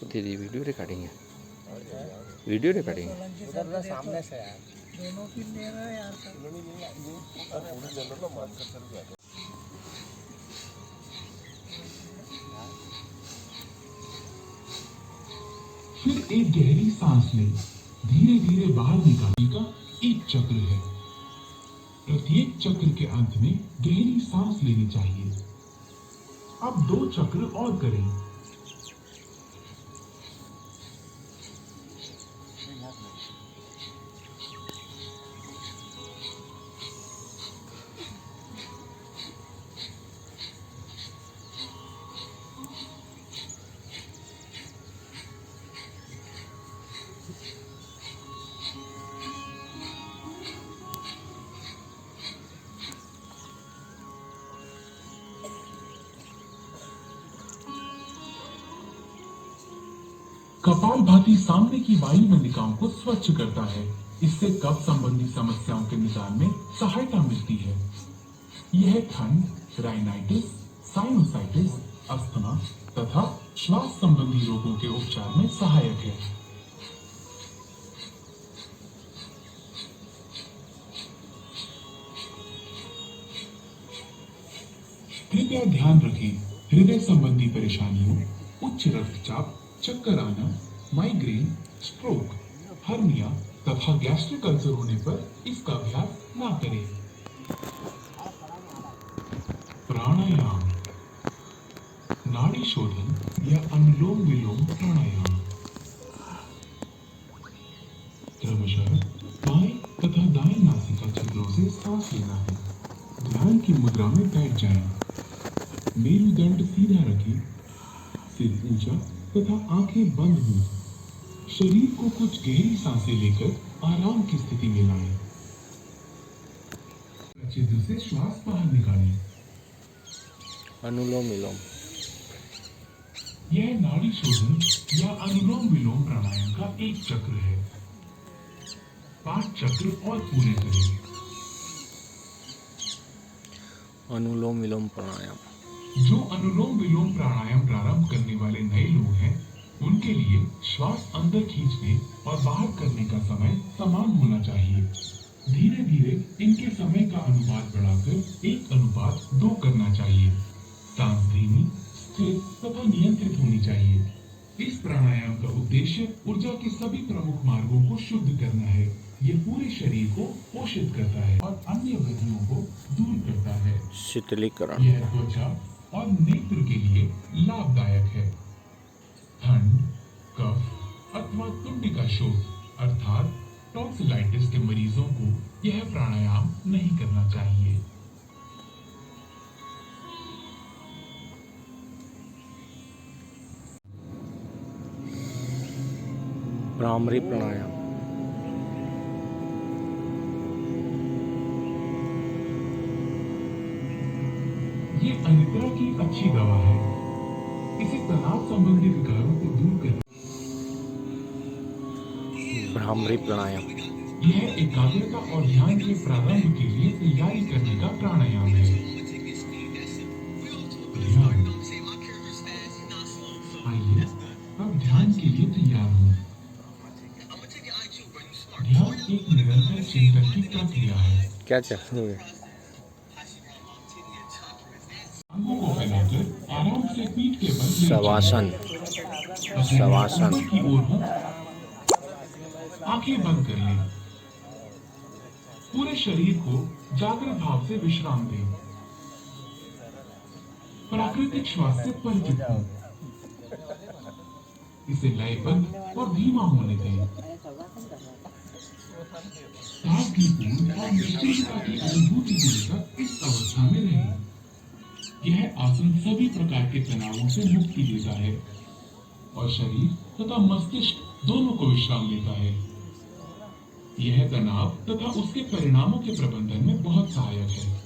तेरी video recording है, video recording है। उधर सामने से है दोनों की ले रहा है यार। फिर एक गहरी सांस ले, धीरे धीरे बाहर निकालने का एक चक्र है। प्रत्येक चक्र के अंत में गहरी सांस लेनी चाहिए। अब 2 चक्र और करें। कपालभाति सामने की वायु नलिकाओं को स्वच्छ करता है। इससे कफ संबंधी समस्याओं के निदान में सहायता मिलती है। यह ठंड, राइनाइटिस, साइनोसाइटिस, अस्थमा तथा श्वास संबंधी रोगों के उपचार में सहायक है। कृपया ध्यान रखें, हृदय संबंधी परेशानियों, उच्च रक्तचाप, चक्कर आना, माइग्रेन, स्ट्रोक, हर्निया तथा गैस्ट्रिक अल्सर होने पर इसका अभ्यास ना करें। प्राणायाम, नाड़ी शोधन या अनुलोम विलोम प्राणायाम। क्रमशः बाएं तथा दाएं नासिका छिद्रों से सांस लेना है। ध्यान की मुद्रा में बैठ जाएं। मेरुदंड सीधा रखें, सिर ऊंचा तथा आंखें बंद हों। शरीर को कुछ गहरी सांसें लेकर आराम की स्थिति में लाएं। छिद्र से श्वास बाहर निकालें। अनुलोम विलोम। यह नाड़ी शोधन या अनुलोम विलोम प्राणायाम का एक चक्र है। 5 चक्र और पूरे करें। अनुलोम विलोम प्राणायाम। जो अनुलोम विलोम प्राणायाम प्रारंभ करने वाले नए लोग हैं, उनके लिए श्वास अंदर खींचने और बाहर करने का समय समान होना चाहिए। धीरे धीरे इनके समय का अनुपात बढ़ाकर 1:2 करना चाहिए। सांस धीमी, स्थिर तथा नियंत्रित होनी चाहिए। इस प्राणायाम का उद्देश्य ऊर्जा के सभी प्रमुख मार्गों को शुद्ध करना है। यह पूरे शरीर को पोषित करता है और अन्य व्याधियों को दूर करता है। शीतलीकरण। यह त्वचा और नेत्र के लिए लाभदायक है। ठंड, कफ अथवा तुंडिका शोथ अर्थात टॉन्सिलाइटिस के मरीजों को यह प्राणायाम नहीं करना चाहिए। भ्रामरी प्राणायाम। ये अनिद्रा की अच्छी दवा है। इसे तनाव संबंधी विकारों को दूर करने। भ्रामरी प्राणायाम। यह एकाग्रता और ध्यान के प्रारंभ के लिए तैयारी करने का प्राणायाम है। ध्यान। आइए अब ध्यान के लिए तैयार हो। ध्यान एक निरंतर चिंतन की प्रक्रिया है। क्या चाहिए? अंगों को फैलाकर आराम से पीठ के बल शवासन। शवासन। की ओर हो। आंखें बंद कर लें। पूरे शरीर को जागृत भाव से विश्राम दें। प्राकृतिक श्वास से परिचित हो। इसे लयबद्ध और धीमा होने दें। ताजगीपूर्ण और निश्चिंतता की अनुभूति देकर इस अवस्था में रहें। यह आसन सभी प्रकार के तनावों से मुक्ति देता है और शरीर तथा मस्तिष्क दोनों को विश्राम देता है। यह तनाव तथा उसके परिणामों के प्रबंधन में बहुत सहायक है।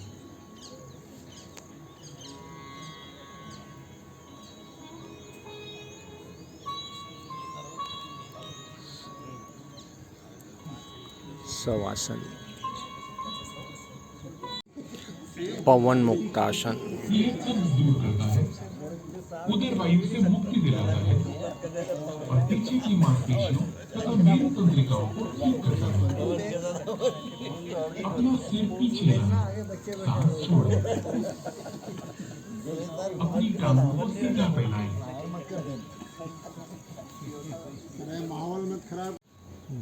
शवासन। पवन मुक्तासन। यह सब दूर करता है, उदर वायु से मुक्ति दिलाता है और पीछे की मांसपेशियों तथा मेरु तंत्रिकाओं को ठीक करता है। अपना सिर पीछे लाएं, सांस छोड़ें, अपनी टांगों को सीधा फैलाएं। माहौल में खराब।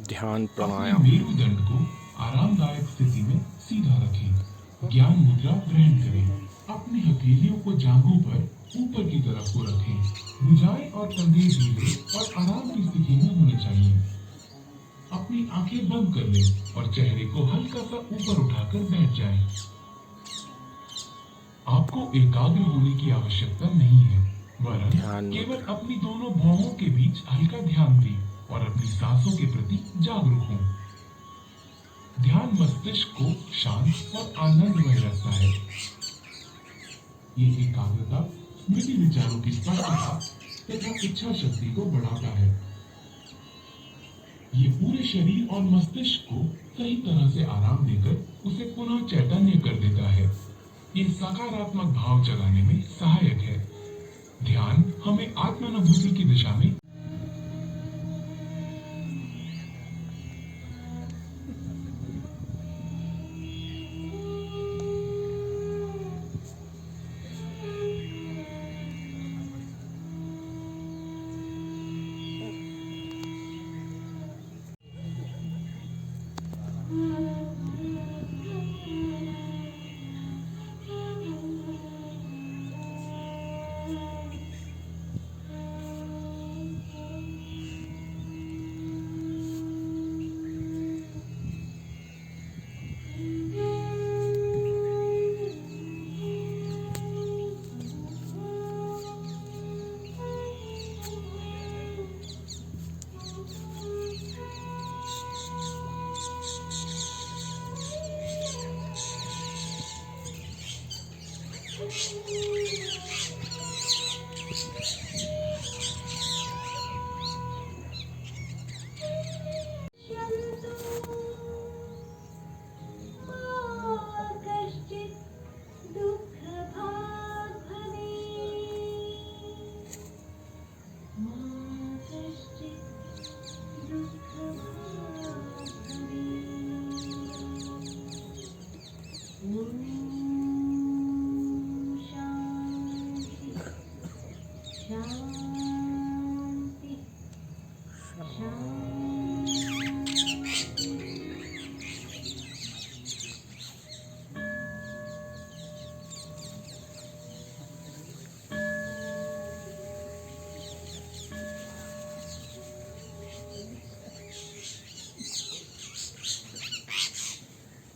ध्यान अपने प्राणायाम। मेरुदंड को आरामदायक स्थिति में सीधा रखें। ज्ञान मुद्रा ग्रहण करें। अपनी हथेलियों को जांघों पर ऊपर की तरफ को रखें। भुजाएं और कंधे ढीले और आराम की स्थिति में होने चाहिए। अपनी आंखें बंद कर लें और चेहरे को हल्का सा ऊपर उठाकर बैठ जाएं। आपको एकाग्र होने की आवश्यकता नहीं है, वरन ध्यान केवल अपनी दोनों भौहों के बीच हल्का ध्यान दें और अपनी सांसों के प्रति जागरूक हों। ध्यान मस्तिष्क को शांत और आनंदमय रखता है। ये एकाग्रता स्मृति विचारों की स्पष्टता तथा इच्छा शक्ति को बढ़ाता है। ये पूरे शरीर और मस्तिष्क को सही तरह से आराम देकर उसे पुनः चैतन्य कर देता है। ये सकारात्मक भाव जगाने में सहायक है। ध्यान हमें आत्मानुभूति की दिशा में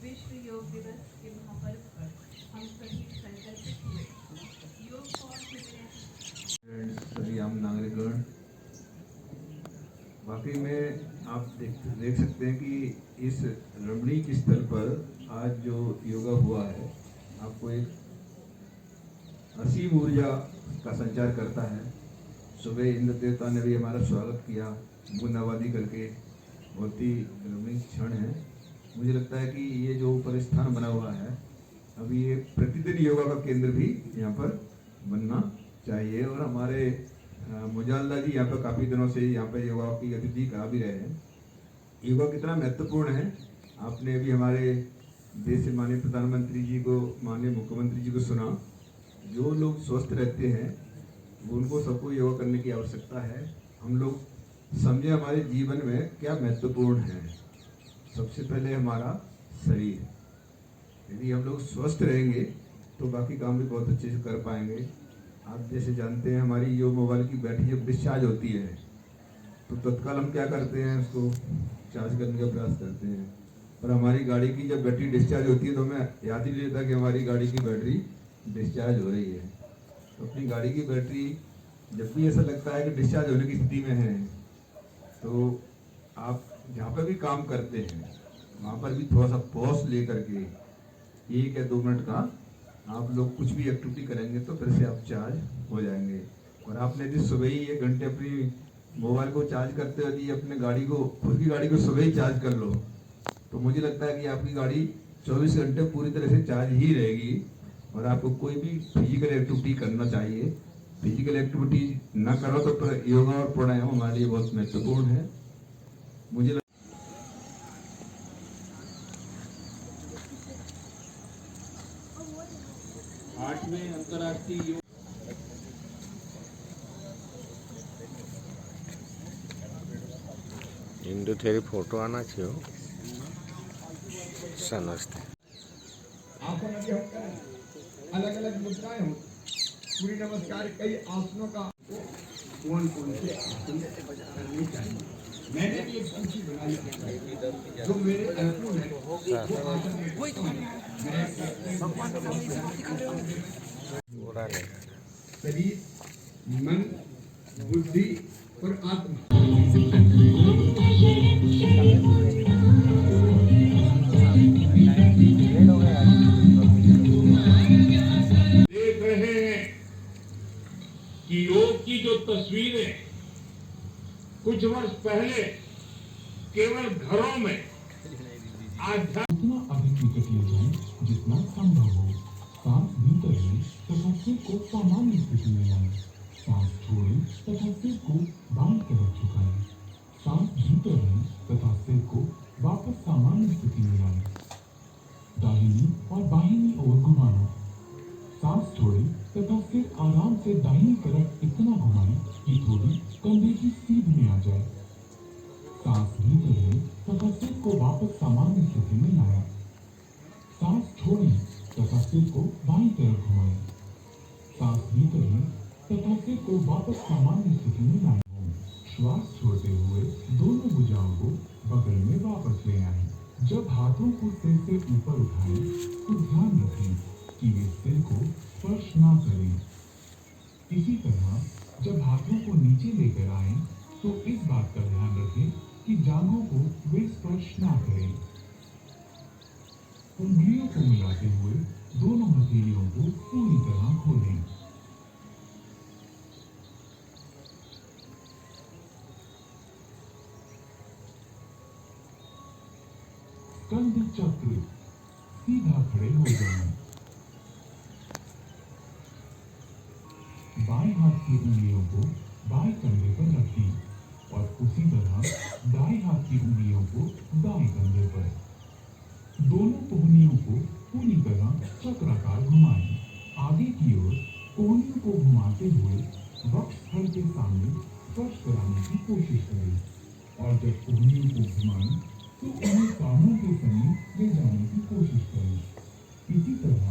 विश्व योग दिवस के महापर्व पर हम सभी संकल्पित हुए योग फॉर ह्यूमैनिटी। सभी आम नागरिकगण, वाकई में आप देख सकते हैं कि इस रमणीक स्थल पर आज जो योगा हुआ है आपको एक असीम ऊर्जा का संचार करता है। सुबह इंद्र देवता ने भी हमारा स्वागत किया बूंदाबांदी करके। बहुत ही रमणीक क्षण है। मुझे लगता है कि ये जो ऊपर स्थान बना हुआ है अभी ये प्रतिदिन योगा का केंद्र भी यहाँ पर बनना चाहिए। और हमारे मुजाल्ला जी यहाँ पर काफ़ी दिनों से यहाँ पर योगा की गतिविधि करा भी रहे हैं। योगा कितना महत्वपूर्ण है आपने अभी हमारे देश से माननीय प्रधानमंत्री जी को, माननीय मुख्यमंत्री जी को सुना। जो लोग स्वस्थ रहते हैं उनको सबको योगा करने की आवश्यकता है। हम लोग समझे हमारे जीवन में क्या महत्वपूर्ण है। सबसे पहले हमारा शरीर, यदि हम लोग स्वस्थ रहेंगे तो बाकी काम भी बहुत अच्छे से कर पाएंगे। आप जैसे जानते हैं हमारी जो मोबाइल की बैटरी जब डिस्चार्ज होती है तो तत्काल हम क्या करते हैं, उसको चार्ज करने का प्रयास करते हैं। पर हमारी गाड़ी की जब बैटरी डिस्चार्ज होती है तो हमें याद ही नहीं रहता कि हमारी गाड़ी की बैटरी डिस्चार्ज हो रही है। तो अपनी गाड़ी की बैटरी जब भी ऐसा लगता है कि डिस्चार्ज होने की स्थिति में है तो आप जहाँ पर भी काम करते हैं वहाँ पर भी थोड़ा सा पॉज ले करके 1 या 2 मिनट का आप लोग कुछ भी एक्टिविटी करेंगे तो फिर से आप चार्ज हो जाएंगे। और आपने यदि सुबह ही 1 घंटे अपनी मोबाइल को चार्ज करते हुए यदि अपने गाड़ी को, खुद की गाड़ी को सुबह ही चार्ज कर लो तो मुझे लगता है कि आपकी गाड़ी 24 घंटे पूरी तरह से चार्ज ही रहेगी। और आपको कोई भी फिजिकल एक्टिविटी करना चाहिए फिजिकल एक्टिविटी ना करो तो पर योगा और प्राणायाम हमारे लिए बहुत महत्वपूर्ण है। मुझे 8वें अंतर्राष्ट्रीय योग इंदु तेरी फोटो आना चाहिए समझते अलग अलग मुद्राएं होती, सूर्य नमस्कार कई आसनों का कौन कौन से आसन करने चाहिए। मैंने भी एक सूची बनाई है जो मेरे अनुकूल है, वो आसन में पूरा नहीं शरीर, मन, बुद्धि और आत्मा। देख रहे हैं कि योग की जो तस्वीरें कुछ वर्ष पहले केवल घरों में उतना अधिक विकट ले जाए जितना संभव हो। सांस भीतर लें तथा सिर को सामान्य स्थिति में लाएं। सांस छोड़ें तथा सिर को बाईं तरफ झुकाएं। सांस भीतर लें तथा सिर को वापस सामान्य स्थिति में लाएं। दाहिनी और बाहिनी ओर घुमाना। सांस छोड़ें तथा सिर आराम से दाहिनी तरफ इतना घुमाएं कि थोड़ी कंधे की सीध में आ जाए। सांस भीतर लें तथा सिर को वापस सामान्य स्थिति में लाएं। सांस छोड़ें तथा सिर को बाईं तरफ घुमाएं। सांस भीतर लें तथा सिर को वापस सामान्य स्थिति में लाएं। श्वास छोड़ते हुए दोनों भुजाओं को बगल में वापस ले आएं। जब हाथों को सिर से ऊपर उठाएं तो ध्यान रखें कि वे सिर को स्पर्श ना करें। इसी तरह जब हाथों को नीचे लेकर आएं तो इस बात का ध्यान रखें कि जांघों को वे स्पर्श ना करें। उंगलियों को मिलाते हुए दोनों हथेलियों को पूरी तरह खोलें। स्कंद चक्र, सीधा खड़े हो जाएं। बाएं हाथ की उंगलियों को बाएं कंधे पर रखें और उसी तरह दाएं हाथ की उंगलियों को दाएं कंधे पर। दोनों कोहनियों को पूरी तरह चक्राकार घुमाएं। आगे की ओर कोहनियों को घुमाते हुए वक्ष स्थल के सामने स्पर्श कराने की कोशिश करें और जब कोहनियों को घुमाएं तो उन्हें कानों के समीप ले जाने की कोशिश करें। इसी तरह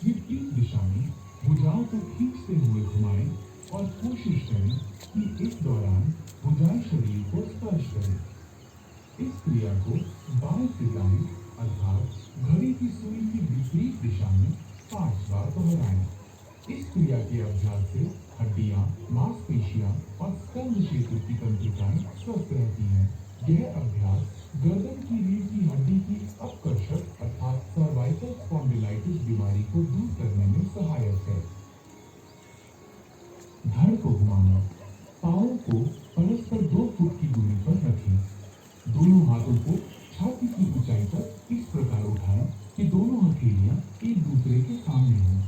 विपरीत दिशा में भुजाओं को खींचते हुए घुमाएं और कोशिश करें कि इस दौरान भुजाएं शरीर को स्पर्श करें। इस क्रिया को बाएं से दाएं अर्थात घड़ी की सुई की विपरीत दिशा में 5 बार दोहराएं। इस क्रिया के अभ्यास से हड्डियां, मांसपेशियां और स्कंद क्षेत्र की तंत्रिकाएं स्वस्थ रहती हैं। यह अभ्यास गर्दन की रीढ़ की हड्डी की अपकर्षक अर्थात सर्वाइकल स्पॉन्डिलाइटिस बीमारी को दूर करने में सहायक है। धड़ को घुमाना। पांवों को परस्पर 2 फुट की दूरी पर रखें। दोनों हाथों को छाती की ऊंचाई पर इस प्रकार उठाएं कि दोनों हथेलियां एक दूसरे के सामने हों।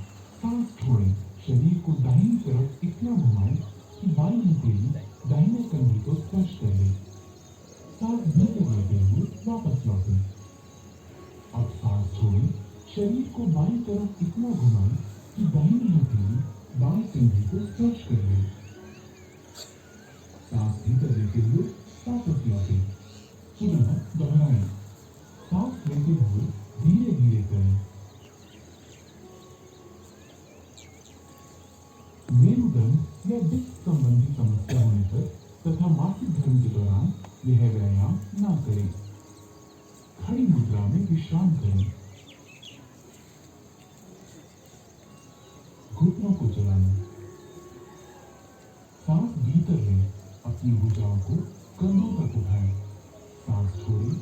सांस छोड़ें। शरीर को दाहिनी तरफ इतना घुमाएं कि बाईं हथेली दाहिने कंधे को स्पर्श कर ले। सांस भीतर लेते हुए वापस लौटें। अब सांस छोड़ें। शरीर को बाईं तरफ इतना घुमाएं कि दाहिनी हथेली बाएं कंधे को स्पर्श कर ले। सांस भीतर लेते हुए वापस लौटें। पुनः दोहराएं। सांस लेते हुए धीरे धीरे करें। मेरुदंड या डिस्क संबंधी समस्या होने पर तथा मासिक धर्म के दौरान यह व्यायाम ना करें। खड़ी मुद्रा में विश्राम करें। घुटनों को चलाना। सांस भीतर लें। अपनी भुजाओं को कंधों तक उठाएं। सांस छोड़ें।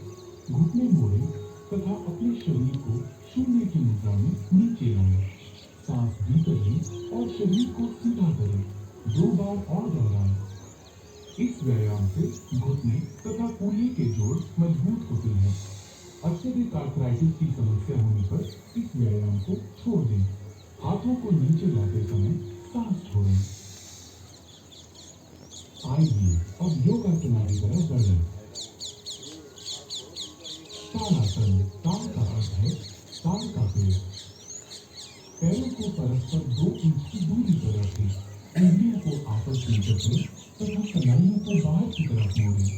घुटने मोड़ें तथा अपने शरीर को शून्य की मुद्रा में नीचे लाएं। सांस भीतर लें और शरीर को सीधा करें। 2 बार और दोहराएं। इस व्यायाम से घुटने तथा कूल्हे के जोड़ मजबूत होते हैं। अत्यधिक आर्थराइटिस की समस्या होने पर इस व्यायाम को छोड़ दें। हाथों को नीचे लाते समय सांस छोड़ें। आइए अब योगासना की तरफ बढ़ें। ताड़ासन, ताड़ का अर्थ है ताड़ का पेड़। पैरों को परस्पर 2 इंच की दूरी पर रखें, उंगलियों को आपस में जकड़ें तथा कलाइयों को बाहर की तरफ मोड़ें।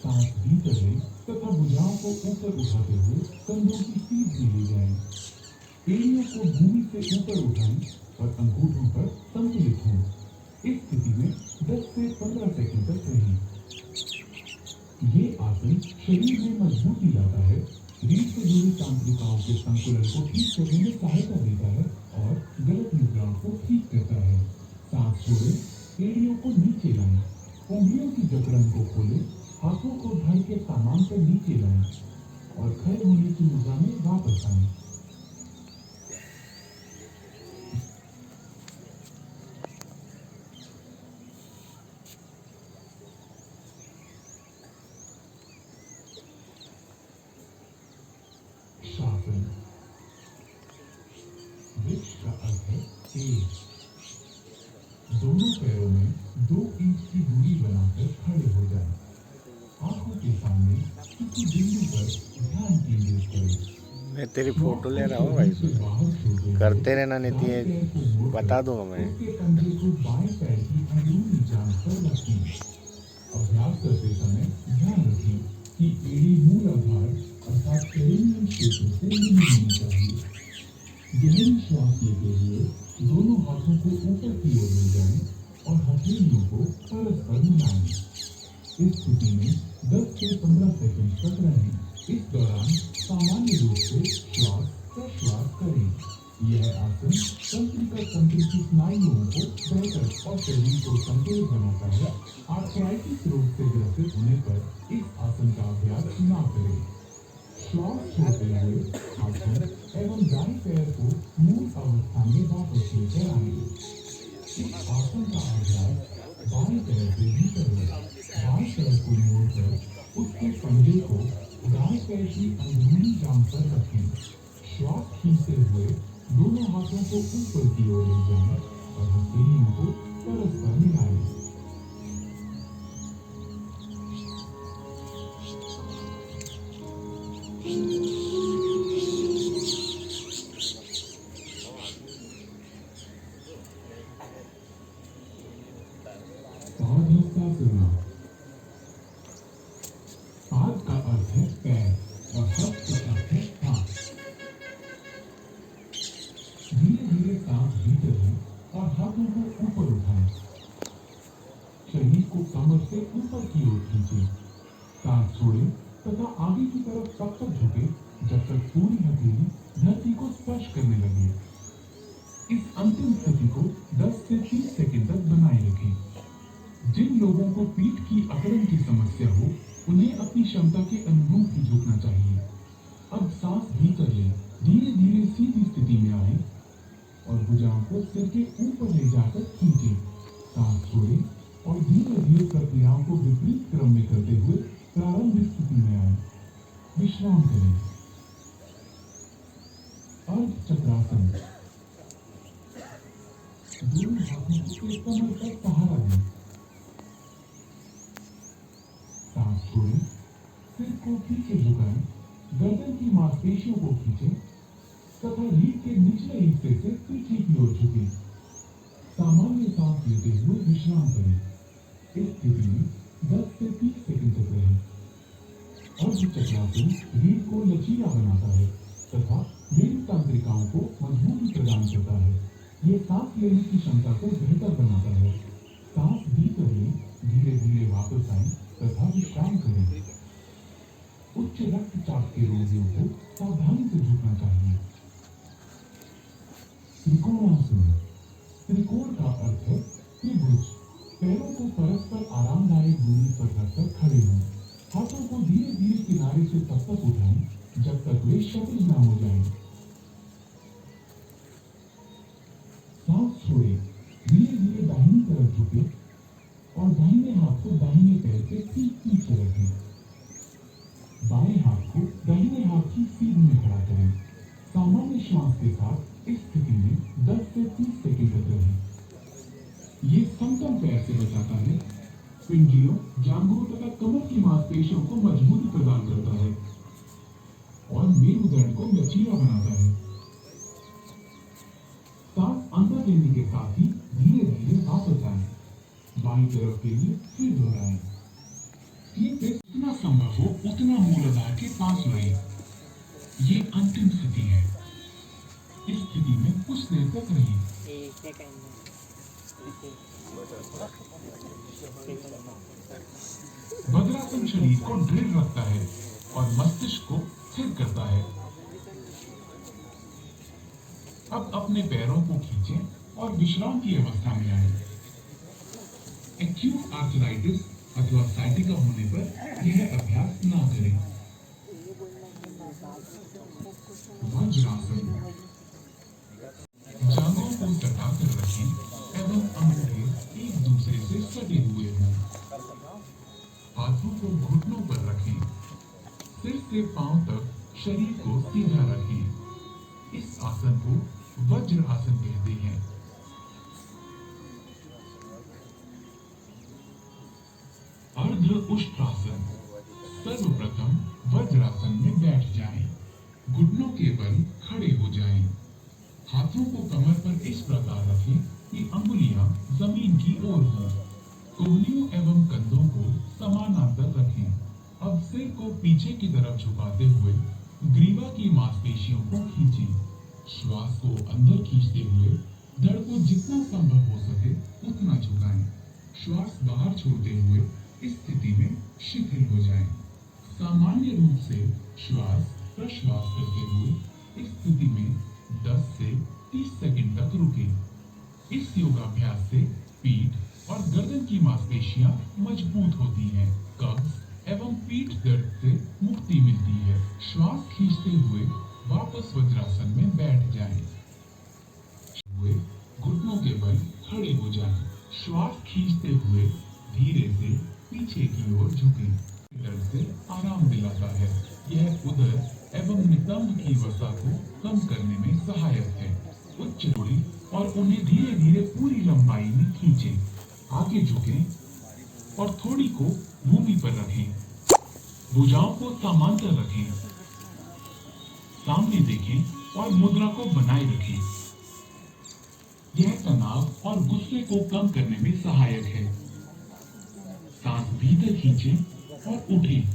सांस भीतर लें तथा भुजाओं को ऊपर उठाते हुए कंधों की सीध में ले जाएं। एड़ियों को भूमि से ऊपर उठाएं और अंगूठों पर संतुलित हों। इस स्थिति में 10 से 15 सेकंड तक रहें। ये आसन शरीर में मजबूती लाता है, रीढ़ से जुड़ी तंत्रिकाओं के संतुलन को ठीक करने में सहायता देता है और गलत मुद्राओं को ठीक करता है। सांस छोड़ें, एड़ियों को नीचे लाएं, उंगलियों की जकड़न को खोलें, हाथों को धड़ के सामान पर नीचे लाएं और खड़े होने की मुद्रा में वापस आएं। शासन। वृक्ष का अर्थ है पेड़। दोनों पैरों में 2 इंच की दूरी बनाकर खड़े हो जाएं। आंखों के सामने किसी बिंदु पर ध्यान केंद्रित करें। मैं तेरी फोटो ले रहा हूँ भाई, करते रहना, नहीं तो ये बता दूंगा मैं। उसके कंधे को बाएं पैर की अंदरूनी जांघ पर रखें। अभ्यास करते समय ध्यान रखें कि एड़ी मूलाधार अर्थात पेरिनियम क्षेत्र से मिली होनी चाहिए। गहरी श्वास लेते हुए दोनों हाथों को ऊपर की ओर ले जाएं और हथेलियों को परस्पर मिलाएं। इस स्थिति में 10 से 15 सेकंड तक रहें। इस दौरान सामान्य रूप से श्वास प्रश्वास करें। यह आसन तंत्रिका तंत्र की स्नायुओं को बेहतर और शरीर को संतुलित बनाता है। आर्थराइटिस रोग से ग्रसित होने पर इस आसन का अभ्यास न करें। श्वास छोड़ते हुए हाथों एवं दाएं पैर को मूल अवस्था में वापस लेकर आएंगे। इस आसन का अभ्यास बाएं पैर से भी करें। बाएं पैर को मोड़कर उसके पंजे को दाएं पैर की अंदरूनी जांघ पर रखें। श्वास खींचते हुए दोनों हाथों को ऊपर की ओर ले जाएं और हथेलियों को परस्पर मिलाएं। पाद का अर्थ है पैर और हस्त का अर्थ है हाथ। धीरे धीरे सांस भीतर लें और हाथों को ऊपर उठाएं। शरीर को कमर से ऊपर की ओर खींचें। सांस छोड़ें तथा आगे की तरफ तब तक झुके जब तक पूरी हथेली धरती को स्पर्श करने लगे। इस अंतिम स्थिति को 10 से 30 सेकंड तक बनाए रखें। जिन लोगों को पीठ की अकड़न की समस्या हो, उन्हें अपनी क्षमता के अनुरूप ही झुकना चाहिए। अब सांस भीतर लें, धीरे धीरे सीधी स्थिति में आए और भुजाओं को सिर के ऊपर ले जाकर खींचें। सांस छोड़ें और धीरे धीरे प्रक्रियाओं को विपरीत क्रम में करते हुए प्रारंभिक स्थिति में आए। विश्राम करें। अर्ध चक्रासन। दोनों हाथों को कमर पर सहारा दें। सांस छोड़ें, सिर को पीछे झुकाएं, गर्दन की मांसपेशियों को खींचें तथा रीढ़ के निचले हिस्से से पीछे की ओर झुकें। सामान्य सांस लेते हुए विश्राम करें। इस स्थिति में 10 से 30 सेकंड तक रहें। अर्ध चक्रासन रीढ़ को लचीला बनाता है तथा रीढ़ तंत्रिकाओं को मजबूती प्रदान करता है। यह सांस लेने की क्षमता को बेहतर बनाता है। सांस भीतर लें, धीरे धीरे वापस आएं तथा विश्राम करें। उच्च रक्तचाप के रोगियों को सावधानी से झुकना चाहिए। त्रिकोणासन। त्रिकोण का अर्थ है त्रिभुज। पैरों को परस्पर आरामदायक दूरी पर रखकर खड़े हों। हाथों को धीरे धीरे किनारे से तब तक उठाएं जब तक वे क्षैतिज न हो जाएं। सांस छोड़ें, धीरे धीरे दाहिनी तरफ झुकें और दाहिने हाथ को दाहिने पैर के ठीक पीछे रखें। बाएं हाथ को दाहिने हाथ की सीध में खड़ा करें। सामान्य श्वास के साथ इस स्थिति में 10 से 30 सेकंड तक रहें। ये समतल पैर से बचाता है, पिंडलियों, जांघों तथा कमर की मांसपेशियों को मजबूती प्रदान करता है और मेरुदंड को लचीला बनाता है। सांस अंदर लेने के साथ ही धीरे धीरे वापस आए, बाईं तरफ के लिए फिर दोहराएं। जितना संभव हो उतना मूलाधार के पास रहे। ये अंतिम स्थिति है। इस स्थिति में कुछ देर तक रहिए। वज्रासन शरीर को दृढ़ रखता है और मस्तिष्क को स्थिर करता है। अब अपने पैरों को खींचें और विश्राम की अवस्था में आए। एक्यूट आर्थराइटिस अथवा साइटिका होने पर यह अभ्यास ना करें। वज्रासन, जांघों को सटाकर रखें एवं अंगूठे एक दूसरे से सटे हुए हों। हाथों को घुटनों पर रखें। सिर से पांव तक शरीर को सीधा रखें। इस आसन को वज्र आसन कहते हैं। अर्ध उष्ट्रासन। सर्वप्रथम वज्रासन में बैठ जाएं। घुटनों के बल खड़े हो जाएं। हाथों को कमर पर इस प्रकार रखें कि अंगुलियां जमीन की ओर हों। कोहनियों एवं कंधों को समानांतर रखें। अब सिर को पीछे की तरफ झुकाते हुए ग्रीवा की मांसपेशियों को खींचें। श्वास को अंदर खींचते हुए धड़ को जितना संभव हो सके उतना झुकाएं। श्वास बाहर छोड़ते हुए इस स्थिति में शिथिल हो जाएं। सामान्य रूप से श्वास प्रश्वास करते हुए इस स्थिति में 10 से 30 सेकंड तक रुकें। इस योगाभ्यास से पीठ और गर्दन की मांसपेशियां मजबूत होती हैं। कब्ज एवं पीठ दर्द से मुक्ति मिलती है। श्वास खींचते हुए वापस वज्रासन में बैठ जाएं। घुटनों के बल खड़े हो जाएं। श्वास खींचते हुए धीरे से पीछे की ओर झुकें। दर्द से आराम दिलाता है। यह उदर एवं नितंब की वसा को कम करने में सहायक है। उच्च जोड़ें और उन्हें धीरे धीरे पूरी लंबाई में खींचें। आगे झुकें और थोड़ी को भूमि पर रखें। भुजाओं को समांतर रखें। सामने देखें और मुद्रा को बनाए रखें। यह तनाव और गुस्से को कम करने में सहायक है। सांस भीतर खींचें और उठें।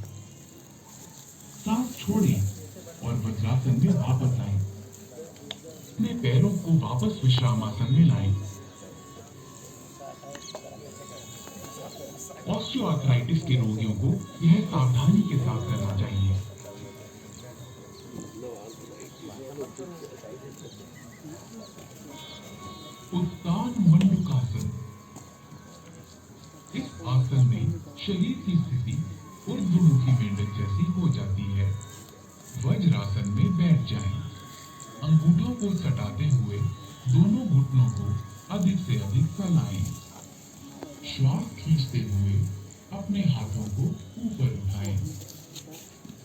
सांस छोड़ें और वज्रासन में वापस आएं। अपने पैरों को वापस विश्रामासन में लाएं। ऑस्टियोआर्थराइटिस के रोगियों को यह सावधानी के साथ करना चाहिए। उत्तान मंडूकासन। इस आसन में शरीर की स्थिति ऊर्ध्वमुखी मेंढक जैसी हो जाती है। वज्रासन में बैठ जाएं। अंगूठों को सटाते हुए दोनों घुटनों को अधिक से अधिक फैलाएं। श्वास खींचते हुए अपने हाथों को ऊपर उठाएं।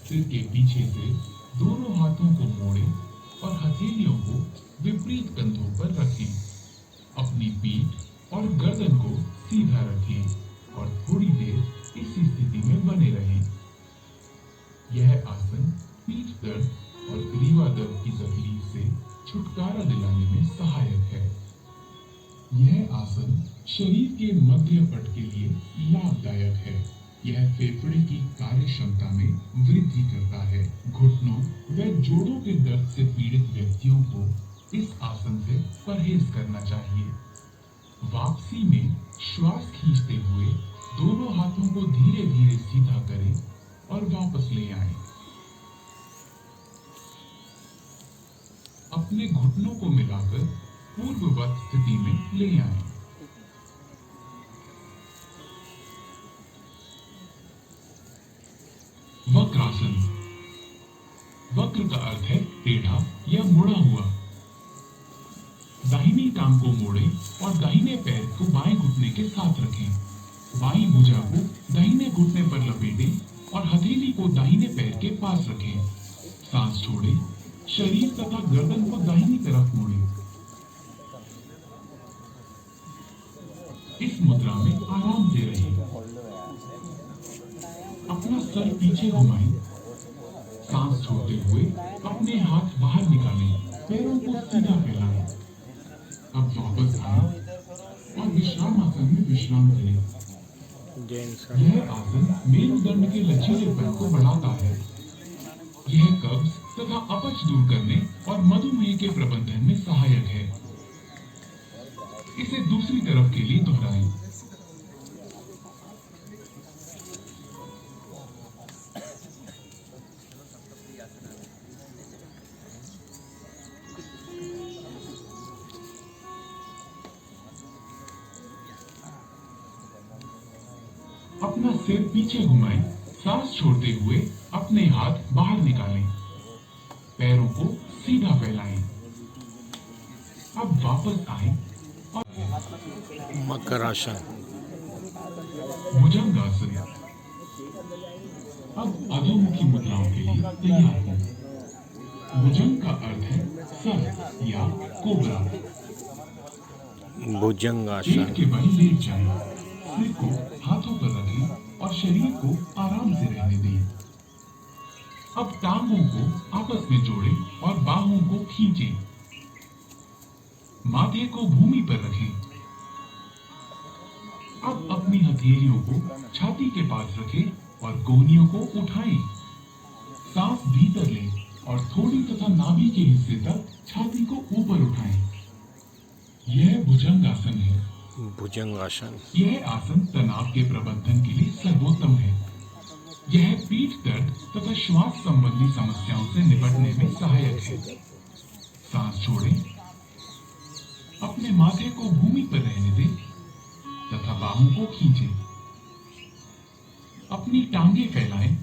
सिर के पीछे से दोनों हाथों को मोड़ें और हथेलियों को विपरीत कंधों पर रखें। अपनी पीठ और गर्दन को सीधा रखें और थोड़ी देर इसी स्थिति में बने रहें। यह आसन पीठ दर्द और ग्रीवा दर्द की तकलीफ से छुटकारा दिलाने में सहायक है। यह आसन शरीर के मध्य पट के लिए लाभदायक है। यह फेफड़े की कार्य क्षमता में वृद्धि करता है। घुटनों व जोड़ों के दर्द से पीड़ित व्यक्तियों को इस आसन से परहेज करना चाहिए। वापसी में श्वास खींचते हुए दोनों हाथों को धीरे धीरे सीधा करें और वापस ले आएं। अपने घुटनों को मिलाकर पूर्ववत स्थिति में ले आएं। वक्रासन। वक्र का अर्थ है टेढ़ा या मुड़ा हुआ। दाहिनी टांग को मोड़ें और दाहिने पैर को बाएं घुटने के साथ रखें। बाईं भुजा को दाहिने घुटने पर लपेटें और हथेली को दाहिने पैर के पास रखें। सांस छोड़ें। शरीर तथा गर्दन को दाहिनी तरफ मोड़ें। इस मुद्रा में आराम से रहें। अपना सर पीछे घुमाएं, सांस छोड़ते हुए अपने हाथ बाहर निकालें, पैरों को सीधा फैलाएं। अब वापस आएं और विश्राम आसन में विश्राम करें। यह आसन मेरुदंड के लचीलेपन को बढ़ाता है। यह कब्ज तथा अपच दूर करने और मधुमेह के प्रबंधन में सहायक है। इसे दूसरी तरफ के लिए दोहराएं। अपना सिर पीछे घुमाएं, सांस छोड़ते हुए अपने हाथ बाहर निकालें, पैरों को सीधा फैलाएं। अब वापस आएं और मकरासन, भुजंगासन। अब अधोमुखी मुद्राओं के लिए तैयार हों। भुजंग का अर्थ है सर या कोबरा। पेट भुजंगासन। के बल लेट जाएं, सिर को हाथों पर रखें और शरीर को आराम से रहने दें। अब टांगों को आपस में जोड़ें और बाहों को खींचें। माथे को भूमि पर रखें। अब अपनी हथेलियों को छाती के पास रखें और कोहनियों को उठाएं। सांस भीतर लें और थोड़ी तथा नाभि के हिस्से तक छाती को ऊपर उठाएं। यह भुजंगासन है। भुजंगासन। यह आसन तनाव के प्रबंधन के लिए सर्वोत्तम है। यह पीठ दर्द तथा श्वास संबंधी समस्याओं से निपटने में सहायक है। सांस छोड़ें, अपने माथे को भूमि पर रहने दें तथा बाहों को खींचें। अपनी टांगे फैलाएं,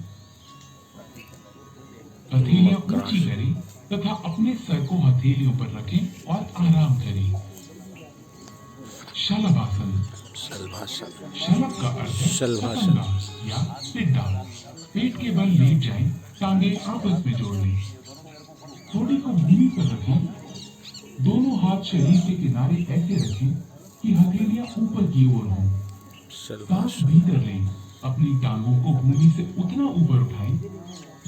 हथेलियां ऊंची करें तथा अपने सर को हथेलियों पर रखें और आराम करें। शलभासन। शलभासन। शलभ का अर्थ है शलभासन। पतंगा या टिड्डा। पेट के बल लेट जाएं, टांगे आपस में जोड़ लें, थोड़ी को भूमि पर रखें। दोनों हाथ शरीर के किनारे ऐसे रखें कि हथेलियां ऊपर की ओर हों। सांस भीतर लें, अपनी टांगों को भूमि से उतना ऊपर उठाएं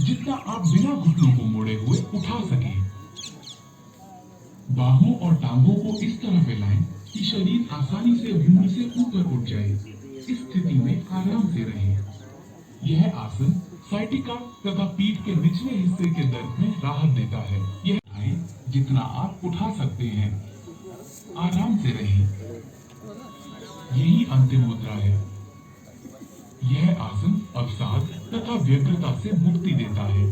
जितना आप बिना घुटनों को मोड़े हुए उठा सकें। बाहों और टांगों को इस तरह फैलाएं कि शरीर आसानी से भूमि से ऊपर उठ जाए। इस स्थिति में आराम से रहें। यह आसन साइटिका तथा पीठ के निचले हिस्से के दर्द में राहत देता है। यह जितना आप उठा सकते हैं। आराम से रहें। यही अंतिम मुद्रा है। यह आसन अवसाद तथा व्यग्रता से मुक्ति देता है।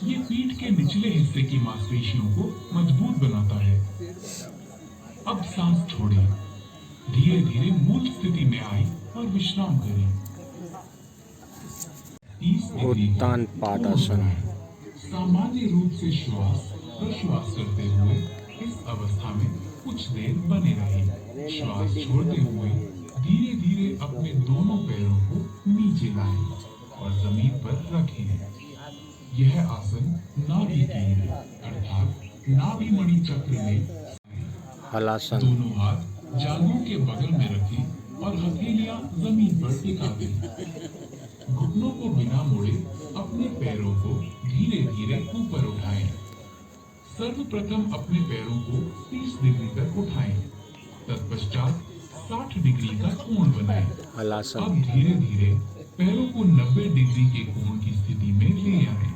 ये पीठ के निचले हिस्से की मांसपेशियों को मजबूत बनाता है। अब सांस छोड़ें, धीरे धीरे मूल स्थिति में आए और विश्राम करें। 30 डिग्री का उत्तान पादासन। सामान्य रूप से श्वास प्रश्वास करते हुए इस अवस्था में कुछ देर बने रहें। श्वास छोड़ते हुए धीरे धीरे अपने दोनों पैरों को नीचे लाएं और जमीन पर रखें। यह आसन नाभि केंद्र अर्थात नाभि मणि चक्र में हलासन। दोनों हाथ जांघों के बगल में रखें और हथेलियां जमीन पर टिका दें। घुटनों को बिना मोड़े अपने पैरों को धीरे धीरे ऊपर उठाएं। सर्वप्रथम अपने पैरों को 30 डिग्री तक उठाएं। तत्पश्चात 60 डिग्री का कोण बनाएं। हलासन। अब धीरे धीरे पैरों को 90 डिग्री के कोण की स्थिति में ले आएं।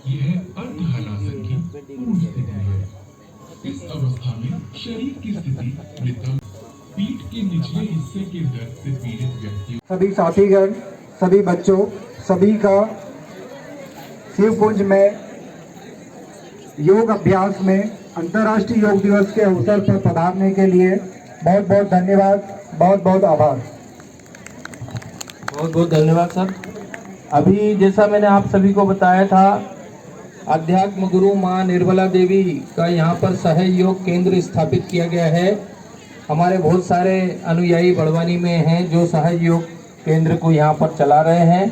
यह अर्ध हलासन की पूर्ण स्थिति है। इस अवस्था में शरीर की स्थिति नितंब, पीठ के निचले हिस्से के दर्द से पीड़ित व्यक्तियों, सभी साथीगण, सभी बच्चों, सभी का शिवकुंज में योग अभ्यास में अंतर्राष्ट्रीय योग दिवस के अवसर पर पधारने के लिए बहुत बहुत धन्यवाद, बहुत बहुत आभार। बहुत बहुत धन्यवाद सर। अभी जैसा मैंने आप सभी को बताया था, अध्यात्म गुरु माँ निर्मला देवी का यहाँ पर सहयोग केंद्र स्थापित किया गया है। हमारे बहुत सारे अनुयायी बड़वानी में हैं जो सहयोग केंद्र को यहाँ पर चला रहे हैं।